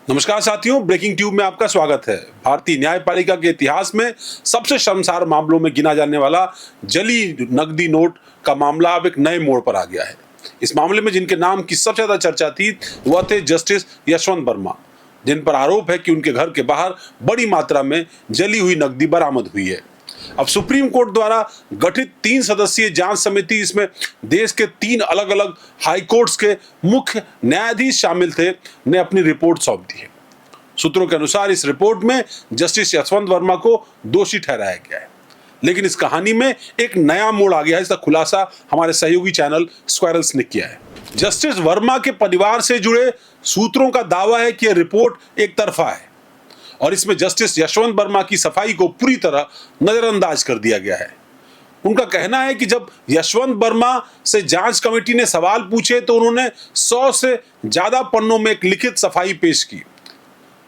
नमस्कार साथियों, breaking tube में आपका स्वागत है। भारतीय न्यायपालिका के इतिहास में सबसे शर्मसार मामलों में गिना जाने वाला जली नकदी नोट का मामला अब एक नए मोड़ पर आ गया है। इस मामले में जिनके नाम की सबसे ज्यादा चर्चा थी वह थे जस्टिस यशवंत वर्मा, जिन पर आरोप है कि उनके घर के बाहर बड़ी मात्रा में जली हुई नकदी बरामद हुई है। अब सुप्रीम कोर्ट द्वारा गठित 3 सदस्यीय जांच समिति, इसमें देश के 3 अलग अलग हाई कोर्ट्स के मुख्य न्यायाधीश शामिल थे, ने अपनी रिपोर्ट सौंप दी है। सूत्रों के अनुसार इस रिपोर्ट में जस्टिस यशवंत वर्मा को दोषी ठहराया गया है, लेकिन इस कहानी में एक नया मोड़ आ गया है। इसका खुलासा हमारे सहयोगी चैनल स्क्वायरल्स ने किया है। जस्टिस वर्मा के परिवार से जुड़े सूत्रों का दावा है कि यह रिपोर्ट एक तरफा है और इसमें जस्टिस यशवंत वर्मा की सफाई को पूरी तरह नजरअंदाज कर दिया गया है। उनका कहना है कि जब यशवंत वर्मा से जांच कमेटी ने सवाल पूछे तो उन्होंने 100 से ज्यादा पन्नों में एक लिखित सफाई पेश की,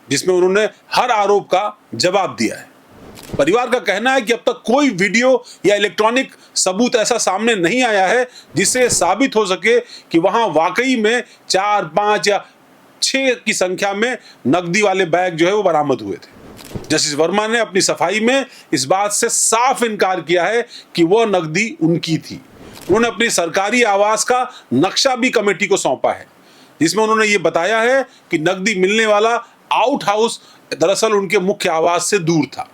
जिसमें उन्होंने हर आरोप का जवाब दिया है। परिवार का कहना है कि अब तक कोई वीडियो या इलेक्ट्रॉनिक सबूत ऐसा सामने नहीं आया है जिससे साबित हो सके कि वहां वाकई में 4, 5 या 6 की संख्या में नकदी वाले बैग जो है वो बरामद हुए थे। जस्टिस वर्मा ने अपनी सफाई में इस बात से साफ इनकार किया है कि वह नकदी उनकी थी। उन्होंने अपनी सरकारी आवास का नक्शा भी कमेटी को सौंपा है, जिसमें उन्होंने ये बताया है कि नकदी मिलने वाला आउट हाउस दरअसल उनके मुख्य आवास से दूर था,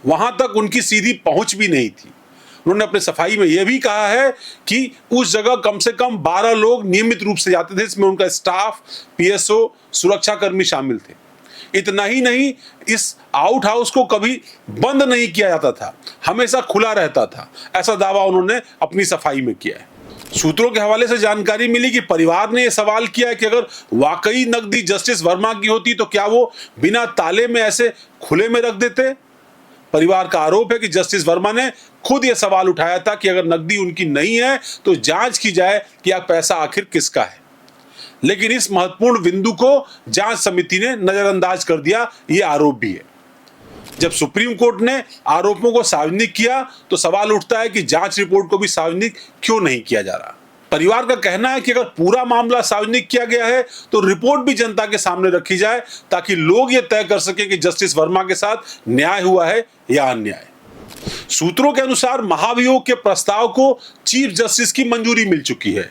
वहां तक उनकी सीधी पहुंच भी नहीं थी। उन्होंने अपने सफाई में यह भी कहा है कि उस जगह कम से कम 12 लोग नियमित रूप से जाते थे, इसमें उनका स्टाफ, पीएसओ, सुरक्षाकर्मी शामिल थे। इतना ही नहीं, इस आउट हाउस को कभी बंद नहीं किया जाता था, हमेशा खुला रहता था। ऐसा दावा उन्होंने अपनी सफाई में किया है। सूत्रों के हवाले से जानकारी मिली कि परिवार ने यह सवाल किया है कि अगर वाकई नकदी जस्टिस वर्मा की होती तो क्या वो बिना ताले में ऐसे खुले में रख देते। परिवार का आरोप है कि जस्टिस वर्मा ने खुद यह सवाल उठाया था कि अगर नकदी उनकी नहीं है तो जांच की जाए कि यह पैसा आखिर किसका है, लेकिन इस महत्वपूर्ण बिंदु को जांच समिति ने नजरअंदाज कर दिया। यह आरोप भी है। जब सुप्रीम कोर्ट ने आरोपों को सार्वजनिक किया तो सवाल उठता है कि जांच रिपोर्ट को भी सार्वजनिक क्यों नहीं किया जा रहा। परिवार का कहना है कि अगर पूरा मामला सार्वजनिक किया गया है तो रिपोर्ट भी जनता के सामने रखी जाए, ताकि लोग ये तय कर सके कि जस्टिस वर्मा के साथ न्याय हुआ है या अन्याय। सूत्रों के अनुसार महाभियोग के प्रस्ताव को चीफ जस्टिस की मंजूरी मिल चुकी है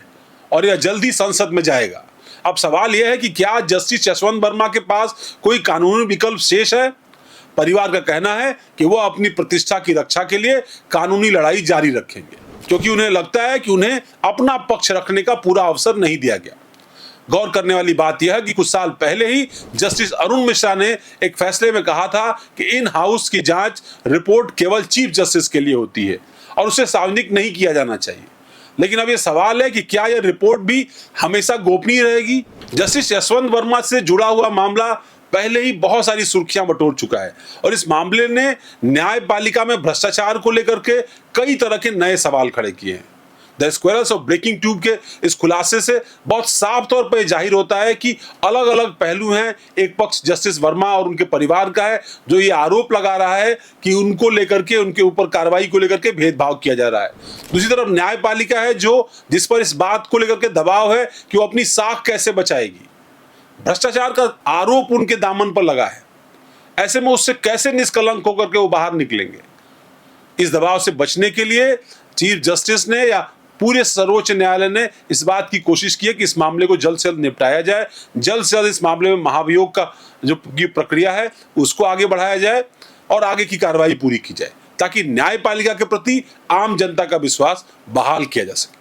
और यह जल्दी संसद में जाएगा। अब सवाल यह है कि क्या जस्टिस यशवंत वर्मा के पास कोई कानूनी विकल्प शेष है। परिवार का कहना है कि वह अपनी प्रतिष्ठा की रक्षा के लिए कानूनी लड़ाई जारी रखेंगे, क्योंकि उन्हें लगता है कि उन्हें अपना पक्ष रखने का पूरा अवसर नहीं दिया गया। गौर करने वाली बात यह है कि कुछ साल पहले ही जस्टिस अरुण मिश्रा ने एक फैसले में कहा था कि इन हाउस की जांच रिपोर्ट केवल चीफ जस्टिस के लिए होती है और उसे सार्वजनिक नहीं किया जाना चाहिए। लेकिन अब यह सवाल है कि क्या यह रिपोर्ट भी हमेशा गोपनीय रहेगी। जस्टिस यशवंत वर्मा से जुड़ा हुआ मामला पहले ही बहुत सारी सुर्खियां बटोर चुका है और इस मामले ने न्यायपालिका में भ्रष्टाचार को लेकर के कई तरह के नए सवाल खड़े किए हैं। The squirrels of breaking tube के इस खुलासे से बहुत साफ तौर पर जाहिर होता है कि अलग अलग पहलू हैं। एक पक्ष जस्टिस वर्मा और उनके परिवार का है, जो ये आरोप लगा रहा है कि उनको लेकर के, उनके ऊपर कार्रवाई को लेकर के भेदभाव किया जा रहा है। दूसरी तरफ न्यायपालिका है जिस पर इस बात को लेकर के दबाव है कि वो अपनी साख कैसे बचाएगी। भ्रष्टाचार का आरोप उनके दामन पर लगा है, ऐसे में उससे कैसे निष्कलंक होकर के वो बाहर निकलेंगे। इस दबाव से बचने के लिए चीफ जस्टिस ने या पूरे सर्वोच्च न्यायालय ने इस बात की कोशिश की है कि इस मामले को जल्द से जल्द निपटाया जाए, जल्द से जल्द इस मामले में महाभियोग का जो प्रक्रिया है उसको आगे बढ़ाया जाए और आगे की कार्रवाई पूरी की जाए, ताकि न्यायपालिका के प्रति आम जनता का विश्वास बहाल किया जा सके।